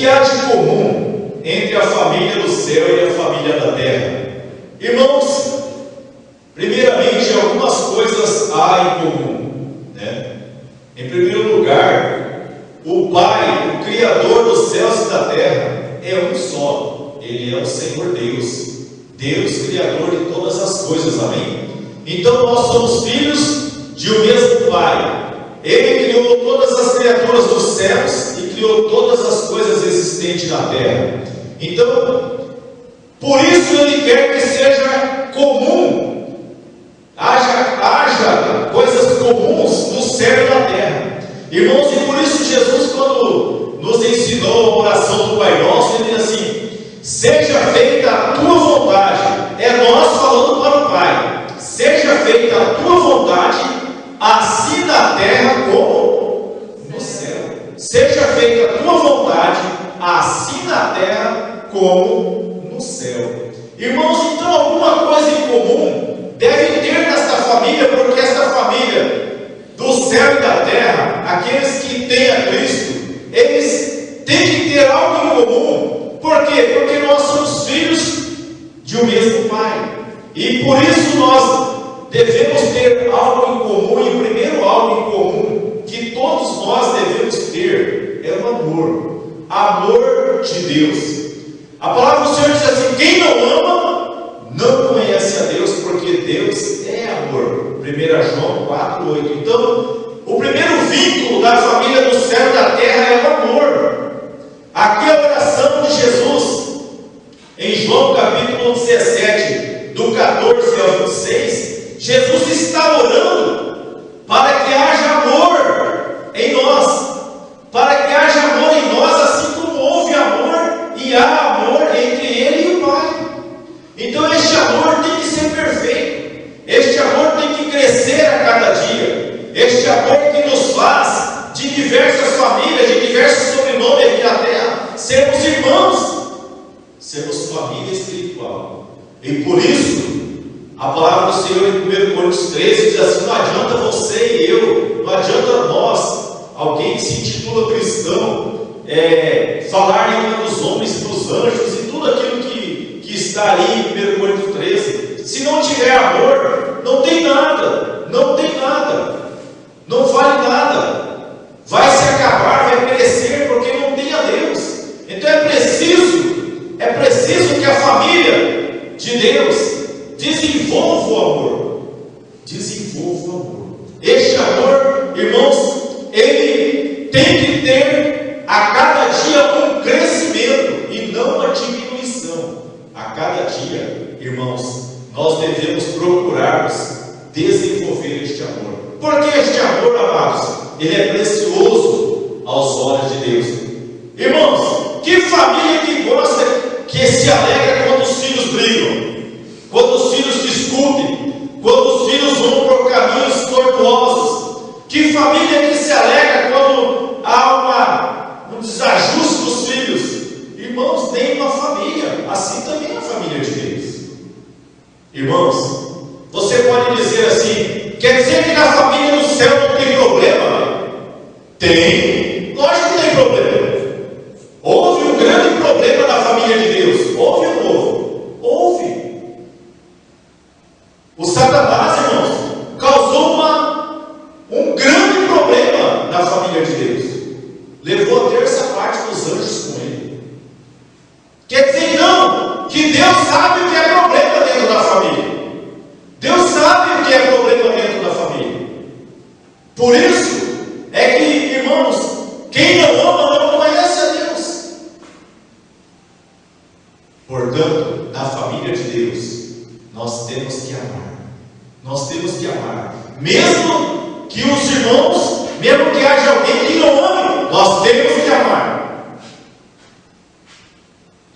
que há de comum entre a família do céu e a família da terra? Irmãos, primeiramente, algumas coisas há em comum, né? Em primeiro lugar, o Pai, o Criador dos céus e da terra, é um só. Ele é o Senhor Deus, Deus Criador de todas as coisas, amém? Então nós somos filhos de um mesmo Pai. Ele criou todas as criaturas dos céus e criou todas as coisas existentes na terra. Então, por isso Ele quer que seja comum, haja coisas comuns no céu e na terra. Irmãos, e por isso Jesus, quando nos ensinou a oração do Pai Nosso, Ele diz assim: seja feita a tua vontade. É nós falando para o Pai: seja feita a tua vontade, assim na terra como no céu. Seja feita a tua vontade, assim na terra como no céu. Irmãos, então alguma coisa em comum deve ter nesta família, porque esta família do céu e da terra, aqueles que têm a Cristo, eles têm que ter algo em comum. Por quê? Porque nós somos filhos de um mesmo Pai, e por isso nós devemos ter algo em comum. E o primeiro algo em comum que todos nós devemos ter é o amor de Deus. A palavra do Senhor diz assim: quem não ama, não conhece a Deus, porque Deus é amor. 1 João 4,8. Então, o primeiro vínculo da família do céu e da terra é o amor. Aqui a oração de Jesus, em João capítulo 17, do 14 ao 26, Jesus está orando para que haja amor em nós, para que haja amor em nós, assim como houve amor e há amor entre Ele e o Pai. Então este amor tem que ser perfeito, este amor tem que crescer a cada dia, este amor que nos faz de diversas famílias, de diversos sobrenomes aqui na terra, sermos irmãos, sermos família espiritual. E por isso a palavra do Senhor em 1 Coríntios 13 diz assim: não adianta você e eu, não adianta nós, alguém que se intitula cristão, falar em nome dos homens e dos anjos e tudo aquilo que está ali em 1 Coríntios 13. Se não tiver amor, não tem nada, não vale nada, vai se acabar, vai perecer, porque não tem a Deus. Então é preciso que a família de Deus desenvolva o amor. Este amor, irmãos, ele tem que ter a cada dia um crescimento e não uma diminuição. A cada dia, irmãos, nós devemos procurarmos desenvolver este amor. Porque este amor, amados, ele é precioso aos olhos de Deus. Irmãos, que família que gosta, que se alegra quando os filhos brigam, quando os filhos discutem, quando os filhos vão por caminhos tortuosos? Que família que se alegra quando há um desajuste dos filhos? Irmãos, nenhuma família. Assim também é a família de Deus. Irmãos, você pode dizer assim: quer dizer que na família do céu não tem problema? Tem, lógico que tem problema. Houve um grande problema na família de Deus. Houve ou não houve? Houve. O Satanás, irmãos, causou um grande problema na família de Deus. Levou a terça parte dos anjos com ele. Quer dizer, não, que Deus sabe o que é problema dentro da família. Deus sabe o que é problema dentro da família. Por isso é que, irmãos, quem não ama não conhece a Deus. Portanto, na família de Deus, nós temos que amar. Nós temos que amar. Mesmo que os irmãos, mesmo que haja alguém que não ame, nós temos que amar.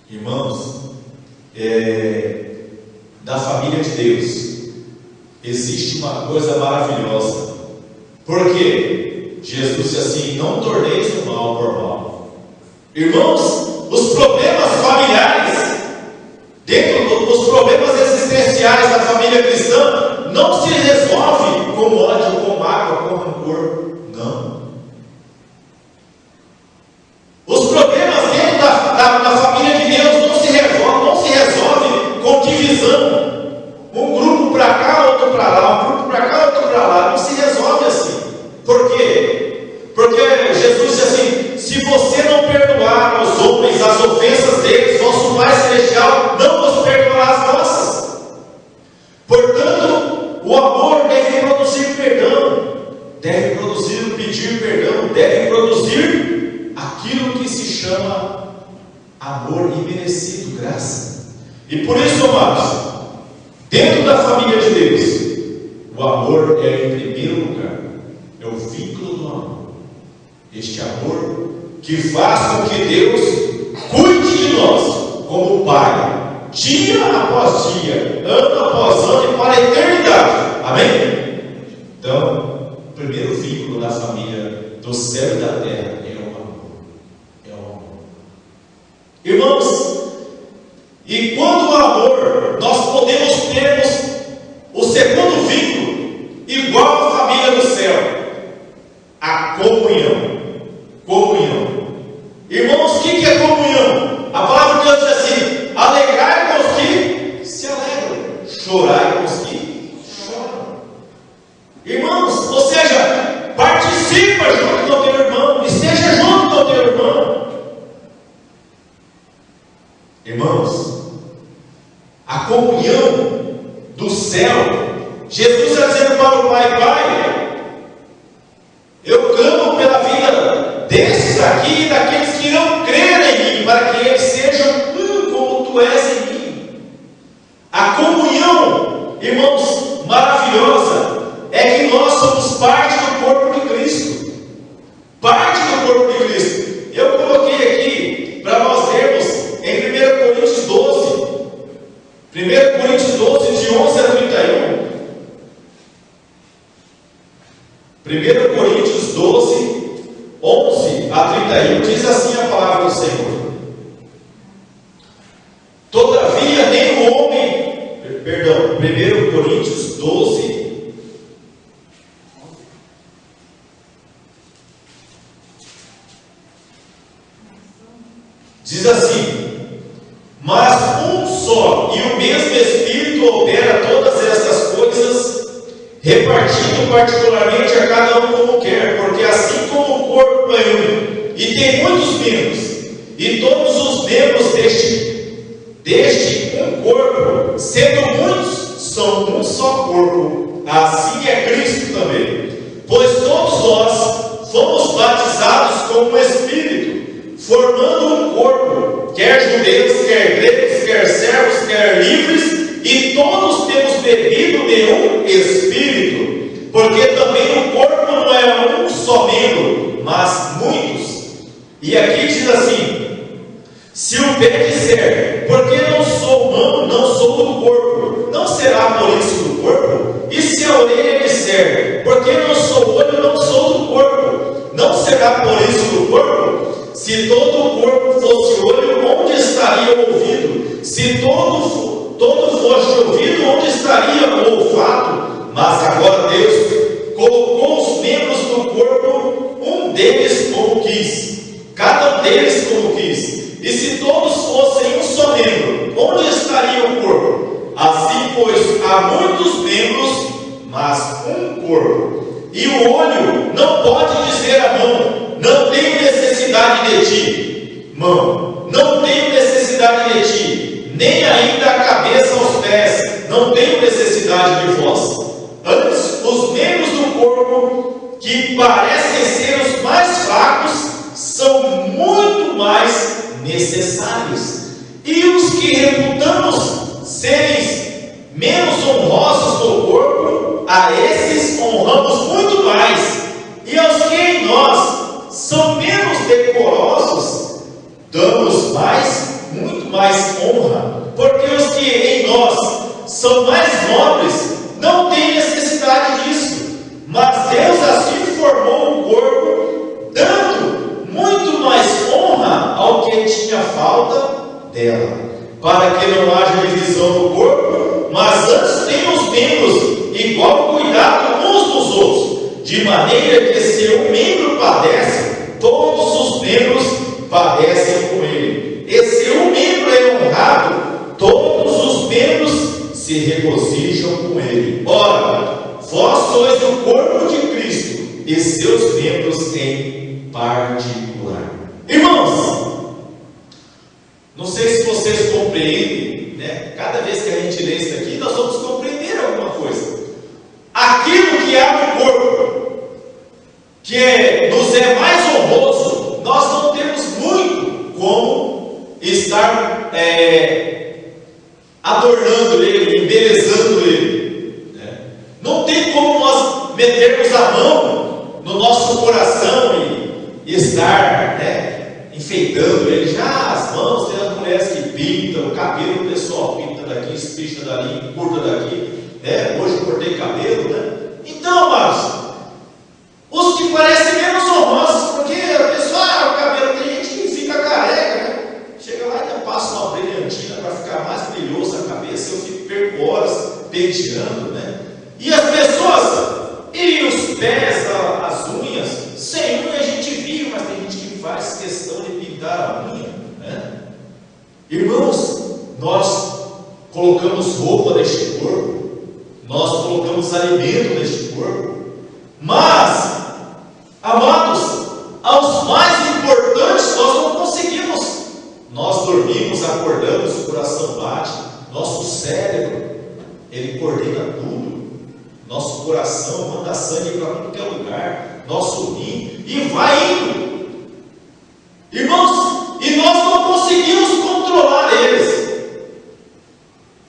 Irmãos, da família de Deus existe uma coisa maravilhosa. Porque Jesus disse assim: não torneis o mal por mal. Irmãos, os problemas familiares, dentro dos problemas existenciais da família cristã, não se resolve com ódio, com mágoa, com rancor. Não. Os problemas dentro quê? Porque Jesus disse assim: se você não perdoar aos homens as ofensas deles, vosso Pai Celestial não vos perdoará as nossas. Portanto, o amor deve produzir perdão, deve produzir o pedir perdão, deve produzir aquilo que se chama amor imerecido, graça. E por isso, amados, dentro da família de Deus, o amor é em primeiro lugar, é o vínculo do amor. Este amor que faz com que Deus cuide de nós como Pai, dia após dia, ano após ano e para a eternidade. Amém? Então, o primeiro vínculo da família do céu e da terra é o amor. É o amor. Irmãos, e quando o amor, nós podemos termos o segundo vínculo, igual à família do céu, a comunhão. Comunhão. Irmãos, o que é comunhão? A palavra de Deus diz assim: alegrai com os que se alegram, chorai com os que choram. Irmãos, ou seja, participa junto com o teu irmão, esteja junto com o teu irmão. Irmãos, a comunhão do céu, Jesus está dizendo para o Pai: Pai, eu clamo pela vida desses aqui e daqueles que não creem em mim, para que eles sejam um como tu és em mim. A comunhão, irmãos, maravilhosa, é que nós somos parte do corpo de Cristo. Parte do corpo de Cristo. Eu coloquei aqui para nós lermos em 1 Coríntios 12. 1 Coríntios 12, de 11 a 31. 1 Coríntios 12, 11 a 31, diz assim a palavra do Senhor: todavia nem o homem, perdão, 1 Coríntios 12, diz assim: mas um só e o mesmo Espírito opera todas estas coisas, repartindo particularmente a cada um como quer, porque assim como o corpo é um e tem muitos membros, e todos os membros deste um corpo, sendo muitos, são um só corpo, assim é Cristo também. Pois todos nós fomos batizados com o Espírito, formando um corpo, quer judeus, quer gregos, quer servos, quer livres, e todos temos bebido de um Espírito, porque também o corpo não é um só membro, mas muitos. E aqui diz assim: se o pé disser, porque não sou mão, não sou do corpo, não será por isso do corpo? E se a orelha disser, porque não sou olho, não sou do corpo, não será por isso do corpo? Se todo o corpo fosse olho, onde estaria o ouvido? Se todo fosse ouvido, onde estaria o olfato? Mas agora Deus colocou os membros do corpo, um deles como quis, cada um deles como quis. E se todos fossem um só membro, onde estaria o corpo? Assim, pois, há muitos membros, mas um corpo. E o olho não pode dizer à mão: não tenho necessidade de ti. Mão, não tenho necessidade de ti. Nem ainda a cabeça aos pés, não tenho necessidade de vós. Antes, os membros do corpo, que parecem ser os mais fracos, são muito mais necessários. E os que reputamos serem menos honrosos do corpo, a esses honramos muito mais. E aos que em nós são menos decorosos, damos muito mais honra. Porque os que em nós são mais nobres não têm necessidade disso. Mas Deus assim formou o corpo, dando muito mais honra ao que tinha falta dela, para que não haja divisão no corpo, mas antes tenham os membros igual cuidado uns dos outros, de maneira que se um membro padece, todos os membros padecem com ele. E se um membro é honrado, todos os membros se regozijam com ele. Ora, vós sois o corpo de Cristo, e seus membros em particular. Irmãos, não sei se vocês compreendem, né? Cada vez que a gente lê isso aqui, nós vamos compreender alguma coisa. Aquilo que há no corpo, que nos é mais honroso, nós não temos muito como estar adornando ele, embelezando ele, né? Não tem como nós metermos a mão no nosso coração e estar, né, enfeitando ele. Já as mãos, tem as mulheres que pintam, o cabelo, o pessoal pinta daqui, espicha dali, curta daqui, né? Hoje eu cortei cabelo, né? Então, amados, os que parecem menos honrosos, porque a pessoa, o cabelo, tem gente que fica careca, né? Chega lá e ainda passa uma brilhantina para ficar mais brilhosa a cabeça, eu perco horas penteando, né? E as pessoas, e os pés, as unhas, sem unha a gente vive, mas tem gente que faz questão de pintar a unha, né? Irmãos, nós colocamos roupa neste corpo, nós colocamos alimento neste corpo, mas, amados, aos mais importantes nós não conseguimos. Nós dormimos, acordamos, o coração bate, nosso cérebro, ele coordena tudo. Nosso coração manda sangue para tudo que é lugar, nosso rim, e vai indo. Irmãos, e nós não conseguimos controlar eles.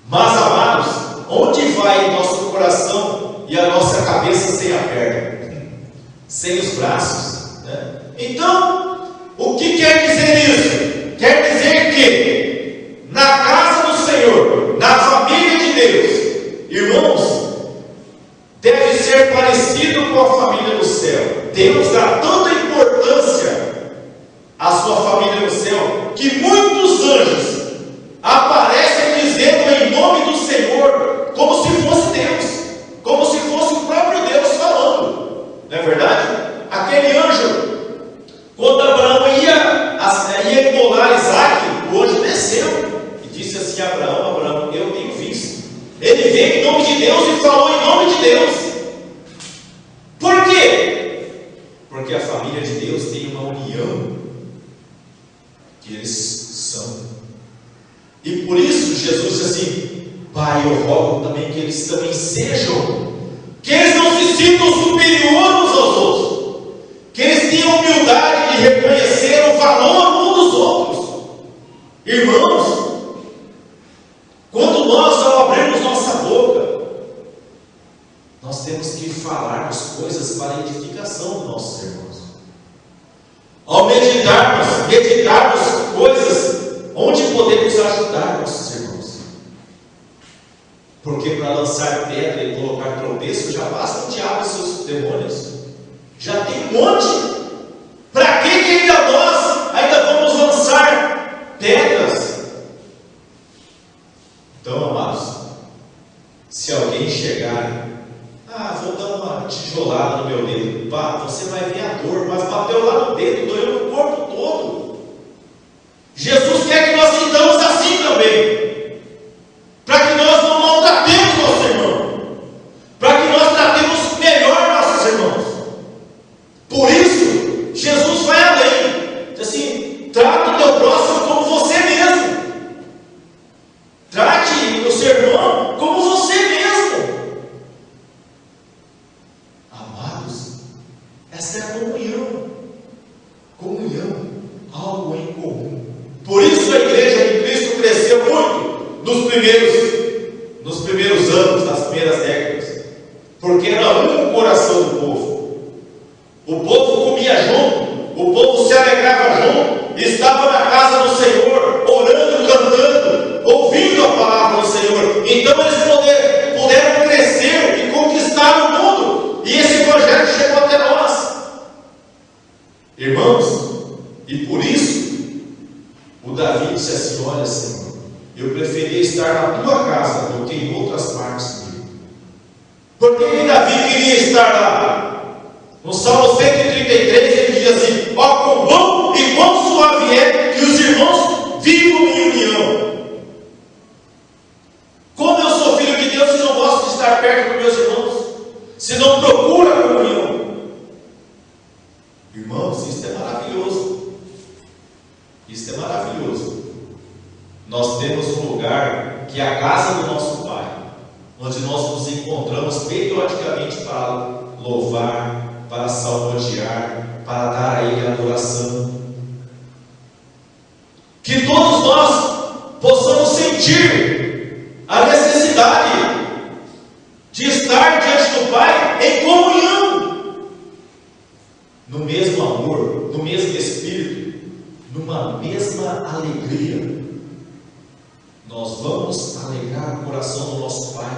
Mas, amados, onde vai nosso coração e a nossa cabeça sem a perna? Sem os braços, né? Então, o que quer dizer isso? Quer dizer que na casa do Senhor, na família de Deus, irmãos, deve ser parecido com a família do céu. Deus dá tanta importância à sua família no céu, que muitos anjos aparecem dizendo em nome do Senhor, como se fosse Deus, como se fosse o próprio Deus falando. Não é verdade? Aquele anjo, quando Abraão ia imolar Isaac, o anjo desceu e disse assim a Abraão: Abraão, eu tenho visto. Ele veio em nome de Deus e falou em nome de Deus. Por quê? Porque a família de Deus tem uma união que eles são. E por isso Jesus disse assim: Pai, eu rogo também que eles também sejam, que eles não se sintam superiores uns aos outros, que eles tenham humildade de reconhecer o valor um dos outros. Irmãos, quando nós, ao abrirmos nossa boca, nós temos que falar as coisas para a edificação dos nossos irmãos. Ao meditarmos coisas onde podemos ajudar nossos irmãos. Porque para lançar pedra e colocar tropeço, já basta o diabo e seus demônios. Já tem um monte. Para que ainda nós ainda vamos lançar pedras? Então, amados, se alguém chegar, vou dar uma tijolada no meu dedo, você vai ver a dor, mas bateu lá no dedo, doeu no corpo todo. Jesus quer que nós sintamos assim também, para que nós não maltratemos nosso irmão, para que nós tratemos melhor nossos irmãos. Por isso, Jesus vai além, diz assim: trata o teu próximo como você mesmo, trate o seu irmão como você mesmo. Amados, essa é a comunhão, algo em comum. Por isso a igreja de Cristo cresceu muito nos primeiros anos, nas primeiras décadas, porque era um coração do povo. O povo comia junto, o povo se alegrava junto, estava na casa do Senhor, orando, cantando, ouvindo a palavra do Senhor. Então eles puderam crescer e conquistar o mundo, e esse evangelho chegou até nós, irmãos. E por isso o Davi disse assim: olha, Senhor, eu preferia estar na tua casa do que em outras partes do mundo. Por que Davi queria estar lá? No Salmo 133 ele diz assim: ó, quão bom e quão suave é que os irmãos vivam em união. Como eu sou filho de Deus e não gosto de estar perto dos meus irmãos, se não procuro a comunhão. Isso é maravilhoso. Nós temos um lugar que é a casa do nosso Pai, onde nós nos encontramos periodicamente para louvar, para salmodiar, para dar a Ele adoração. Que todos nós possamos sentir a necessidade de estar diante do Pai em comunhão, no mesmo amor, no mesmo Espírito, numa mesma alegria. Nós vamos alegrar o coração do nosso Pai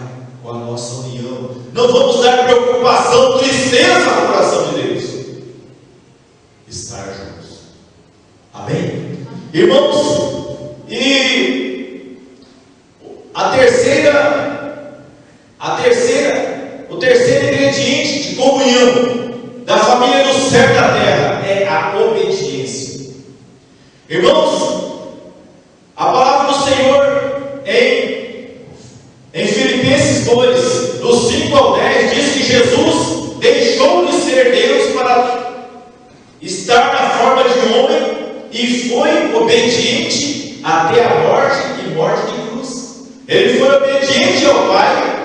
com a nossa união. Não vamos dar preocupação, tristeza ao coração de Deus. Estar juntos. Amém? Irmãos, e o terceiro ingrediente de comunhão da família do céu e da terra é a obediência. Irmãos, a palavra do Senhor em Filipenses 2, do 5 ao 10, diz que Jesus deixou de ser Deus para estar na forma de homem e foi obediente até a morte e morte de cruz. Ele foi obediente ao Pai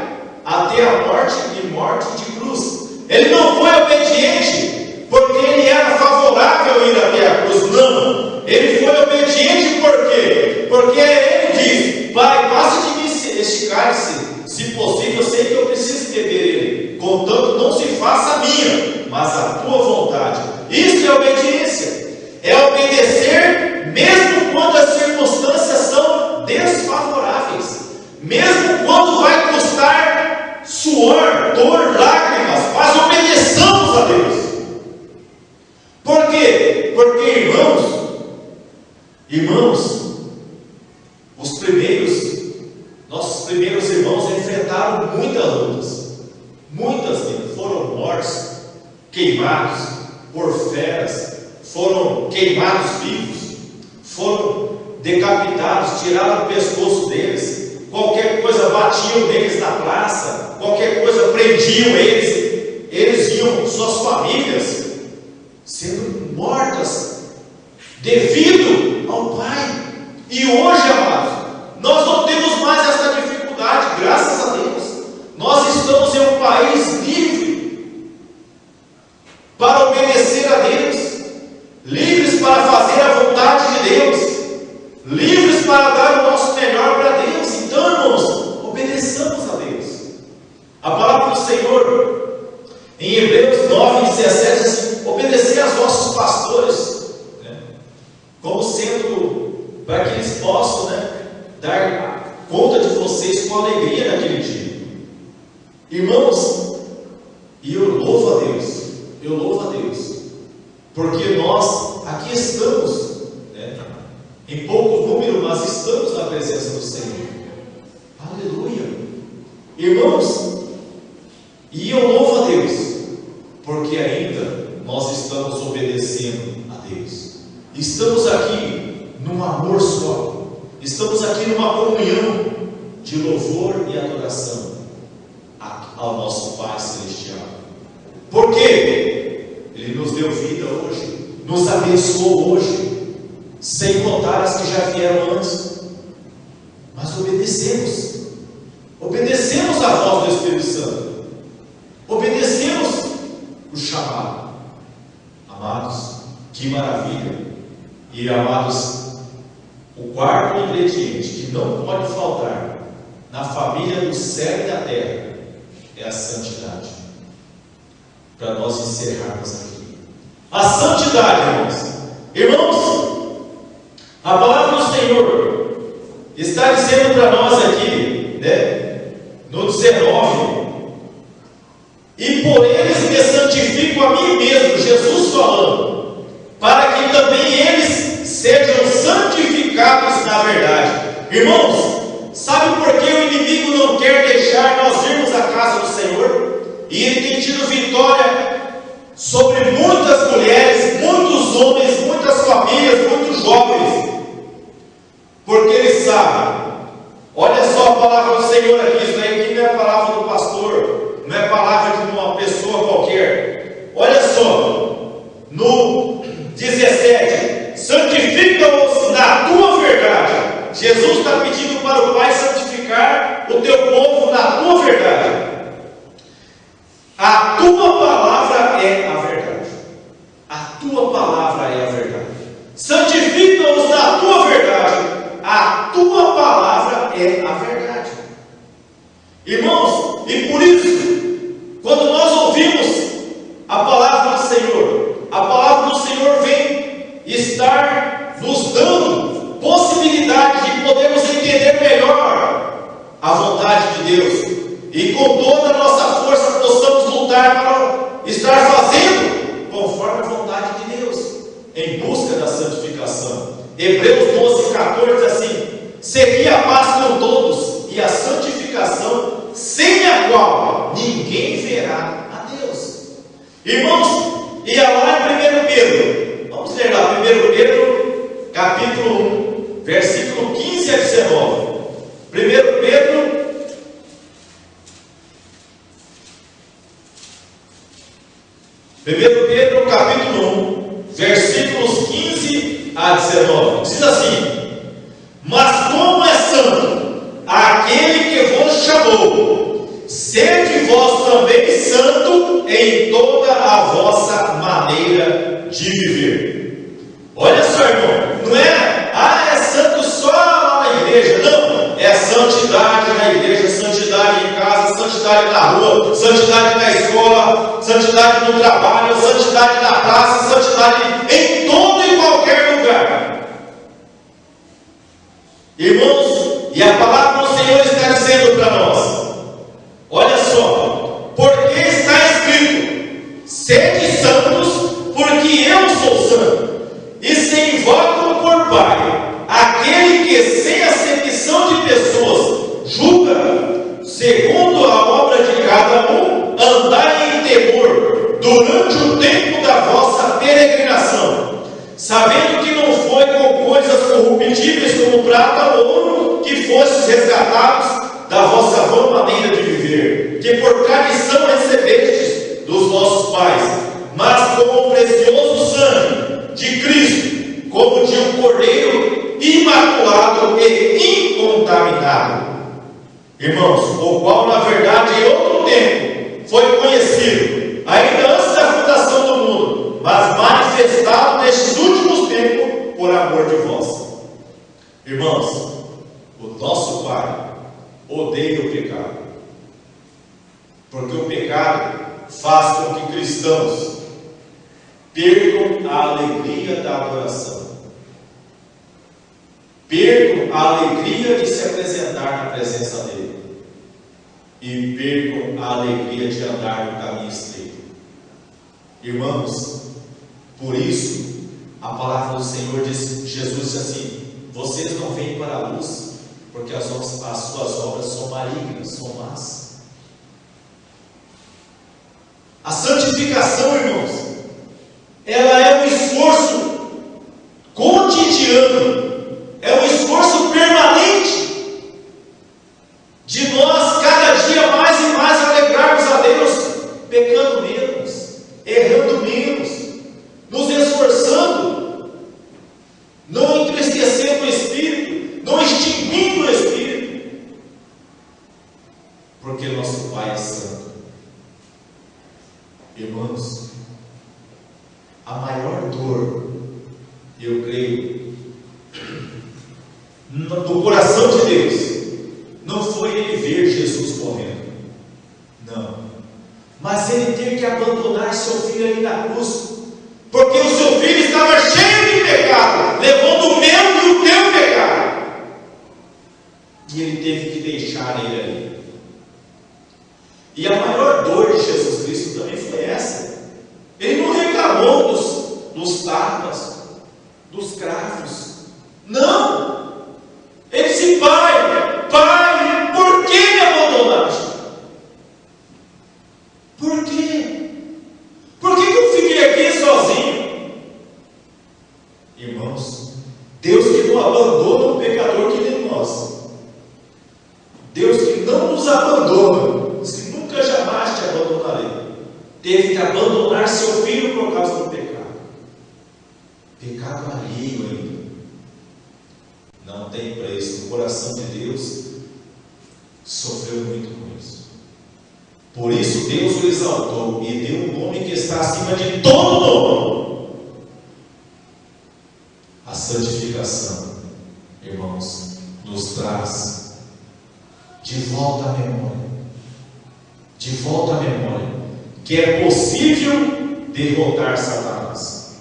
até a morte e morte de cruz. Ele não foi obediente porque ele era favorável a ir até a cruz, não. Ele foi obediente por quê? Porque ele diz: Pai, passe de mim este cálice, se possível. Eu sei que eu preciso beber ele, contanto não se faça a minha, mas a tua vontade. Isso é obediência. É obedecer mesmo quando as circunstâncias são desfavoráveis, mesmo quando vai custar suor, dor, lágrimas, mas obedeçamos a Deus. Por quê? Porque, irmãos, nossos primeiros irmãos enfrentaram muitas lutas, foram mortos, queimados por feras, foram queimados vivos, foram decapitados, tiraram o pescoço deles, qualquer coisa batiam neles na praça, qualquer coisa prendiam eles iam com suas famílias sendo mortas devido ao Pai. E hoje, amados, nós não temos mais essa dificuldade, graças a Deus. Nós estamos em um país livre para obedecer a Deus, livres para fazer a vontade de Deus, livres para dar o nosso melhor para Deus. Então, irmãos, obedeçamos a Deus. A palavra do Senhor em Hebreus 9:17 diz assim: obedecer aos vossos pastores, como sendo para que eles possam dar conta de vocês com alegria naquele dia. Irmãos, e eu louvo a Deus, porque nós aqui estamos, em pouco número, mas estamos na presença do Senhor. Aleluia! Irmãos, e eu louvo a Deus, porque ainda nós estamos obedecendo a Deus. Estamos aqui num amor só, estamos aqui numa comunhão de louvor e adoração ao nosso Pai Celestial. Por quê? Ele nos deu vida hoje, nos abençoou hoje, sem contar as que já vieram antes. Mas obedecemos a voz do Espírito Santo, obedecemos o chamado. Amados, que maravilha! E amados, o quarto ingrediente que não pode faltar na família do céu e da terra é a santidade. Para nós encerrarmos aqui, a santidade, irmãos, a palavra do Senhor está dizendo para nós aqui, no 19: e por eles me santifico a mim mesmo, Jesus falando, para que também eles sejam santificados na verdade. Irmãos, sabe por que o inimigo não quer deixar nós irmos à casa do Senhor? E ele tem tido vitória sobre muitas mulheres, muitos homens, muitas famílias, muitos jovens, porque ele sabe. Olha só a palavra do Senhor aqui. Isso aqui não é a palavra do pastor, não é a palavra de uma pessoa qualquer. Olha só, no 17: santifica-os na vontade de Deus, em busca da santificação. Hebreus 12:14 diz assim: segui a paz com todos e a santificação, sem a qual ninguém verá a Deus. Irmãos, ia lá em 1 Pedro, vamos ler lá, 1 Pedro, capítulo 1, versículo 15 a 19. 1 Pedro, capítulo 1, versículos 15 a 19, diz assim: mas como é santo aquele que vos chamou, sede vós também santo em toda a vossa maneira de viver. Olha só, irmão, não é santo só lá na igreja, não, é santidade na igreja, santidade em casa, santidade na rua, santidade na escola, santidade no trabalho, santidade na praça, santidade em todo e qualquer lugar. Irmãos, e a palavra do Senhor está dizendo para nós, olha só, porque está escrito: sede santos, porque eu sou santo, e se invocam por Pai aquele que sem acepção de pessoas julga segundo a obra de cada um, andai em temor durante o tempo da vossa peregrinação, sabendo que não foi com coisas corruptíveis como prata ou ouro que fostes resgatados da vossa vã maneira de viver, que por tradição recebestes dos vossos pais, mas com o precioso sangue de Cristo, como de um cordeiro imaculado e incontaminado. Irmãos, o qual na verdade em outro tempo foi conhecido, ainda antes da fundação do mundo, mas manifestado nestes últimos tempos por amor de vós. Irmãos, o nosso Pai odeia o pecado, porque o pecado faz com que cristãos percam a alegria da adoração, percam a alegria de se apresentar na presença dele e percam a alegria de andar no caminho estreito. Irmãos, por isso a palavra do Senhor diz, Jesus diz assim: vocês não vêm para a luz porque as suas obras são malignas, são más. A santificação, irmãos, ela é um esforço cotidiano, é um esforço permanente de nós cada dia mais e mais alegrarmos a Deus, pecando menos, errando menos, nos esforçando, não entristecendo o Espírito, não extinguindo o Espírito, porque nosso Pai é santo. Irmãos, a maior dor, eu creio, do coração de Deus, não foi ele ver Jesus morrendo, não, mas ele ter que abandonar seu filho ali na cruz, porque o seu filho estava cheio de pecado, levando o meu e o teu pecado, e ele teve que deixar ele ali. E a maior dor de Jesus Cristo também foi essa. Ele não reclamou dos tapas, dos cravos, não. Ele disse: Pai, por que me abandonaste? Por quê? Por que eu fiquei aqui sozinho? Irmãos, Deus que não abandona um pecador que nem nós, Deus que não nos abandona, jamais te abandonarei, teve que abandonar seu filho por causa do pecado alheio ainda, não tem preço. O coração de Deus sofreu muito com isso, por isso Deus o exaltou e deu um nome que está acima de todo nome, a santificação. Irmãos, nos traz de volta à memória, que é possível derrotar Satanás,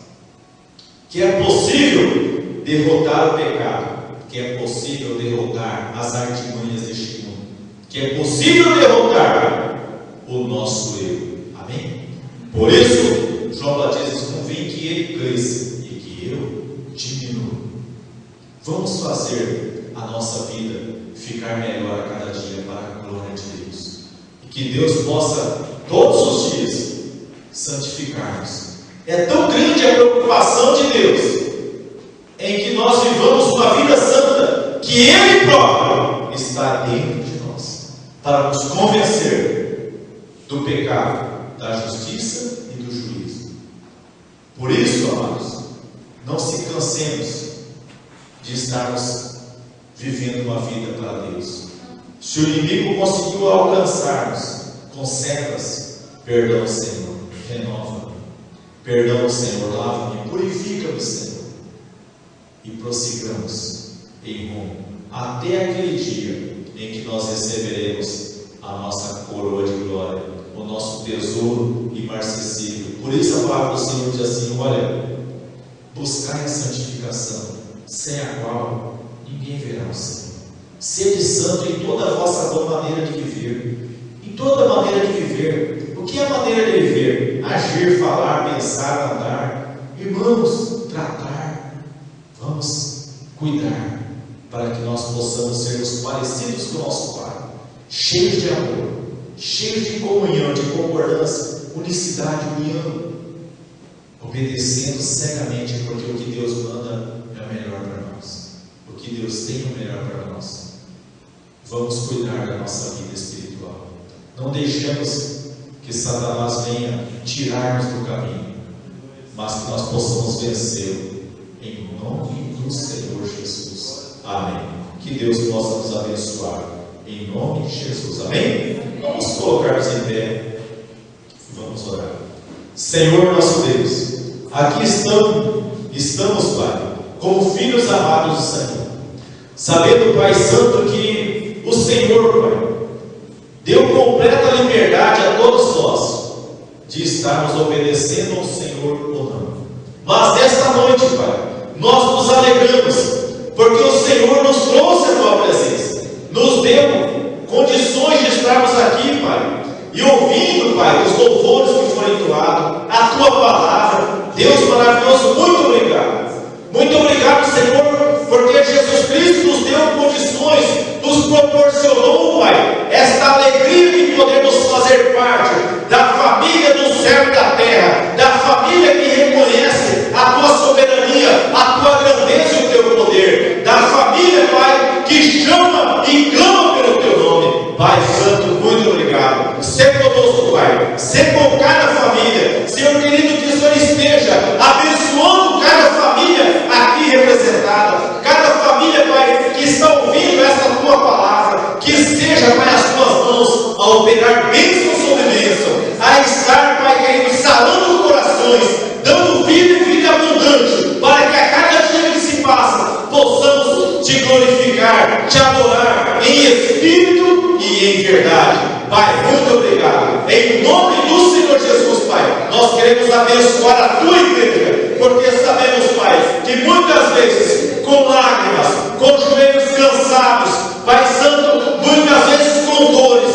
que é possível derrotar o pecado, que é possível derrotar as artimanhas deste mundo, que é possível derrotar o nosso eu. Amém? Por isso, João Batista diz: convém que ele cresça e que eu diminua. Vamos fazer a nossa vida ficar melhor a cada dia para a glória de Deus. E que Deus possa, todos os dias, santificar-nos. É tão grande a preocupação de Deus em que nós vivamos uma vida santa, que Ele próprio está dentro de nós, para nos convencer do pecado, da justiça e do juízo. Por isso, amados, não se cansemos de estarmos vivendo uma vida para Deus. Se o inimigo conseguiu alcançar-nos, conserva-se. Perdão, Senhor, renova-me. Perdão, Senhor, lava-me, purifica-me, Senhor. E prossigamos em rumo até aquele dia em que nós receberemos a nossa coroa de glória, o nosso tesouro imarcessível. Por isso a palavra do Senhor diz assim: olha, buscai a santificação, sem a qual ninguém verá o Senhor. Sede santo em toda a vossa boa maneira de viver. Em toda maneira de viver. O que é a maneira de viver? Agir, falar, pensar, andar. Irmãos, tratar. Vamos cuidar para que nós possamos sermos parecidos com o nosso Pai, cheios de amor, cheios de comunhão, de concordância, unicidade, união, obedecendo cegamente, porque o que Deus manda é o melhor para nós. O que Deus tem é o melhor para nós. Vamos cuidar da nossa vida espiritual. Não deixemos que Satanás venha tirar-nos do caminho, mas que nós possamos vencê-lo em nome do Senhor Jesus. Amém. Que Deus possa nos abençoar em nome de Jesus. Amém? Vamos colocar-nos em pé e vamos orar. Senhor nosso Deus, aqui estamos, Pai, como filhos amados do Senhor, sabendo, Pai Santo, que o Senhor, Pai, deu completa liberdade a todos nós de estarmos obedecendo ao Senhor ou não. Mas nesta noite, Pai, nós nos alegramos, porque o Senhor nos trouxe a Tua presença, nos deu condições de estarmos aqui, Pai, e ouvindo, Pai, os louvores que foram entoados, a Tua palavra. Deus maravilhoso, muito obrigado. Muito obrigado, Senhor, porque Jesus Cristo nos deu condições, nos proporcionou, Pai, esta alegria de podermos fazer parte da família do céu e da terra, da família que reconhece a Tua soberania, a Tua grandeza e o Teu poder, da família, Pai, que chama e clama pelo Teu nome. Pai Santo, muito obrigado. Ser conosco, Pai, ser com cada família. Senhor querido, que o Senhor esteja abençoando cada família aqui representada, cada família, Pai, que está ouvindo essa Tua palavra, que seja, Pai, as Tuas mãos a operar bênção sobre bênção, a estar, Pai querido, sarando corações, dando vida e vida abundante, para que a cada dia que se passa, possamos Te glorificar, Te adorar em espírito e em verdade. Pai, muito obrigado. Em nome do Senhor Jesus, Pai, nós queremos abençoar a Tua igreja, porque sabemos, Pai, que muitas vezes, com lágrimas, com joelhos cansados, Pai Santo, muitas vezes com dores,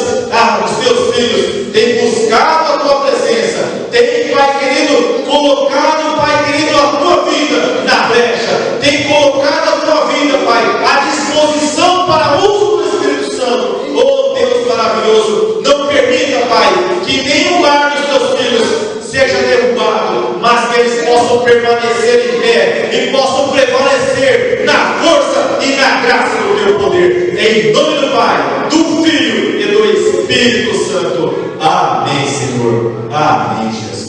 os Teus filhos têm buscado a Tua presença, têm, Pai querido, colocado, Pai querido, a Tua vida na brecha, têm colocado a Tua vida, Pai, à disposição para o uso do Espírito Santo. Oh Deus maravilhoso, não permita, Pai, que nenhum lar dos Teus filhos seja derrubado, mas que eles possam permanecer em pé e possam prevalecer na força e na graça do Teu poder. Em nome do Pai, do Filho e do Espírito Santo. Amém, Senhor. Amém, Jesus.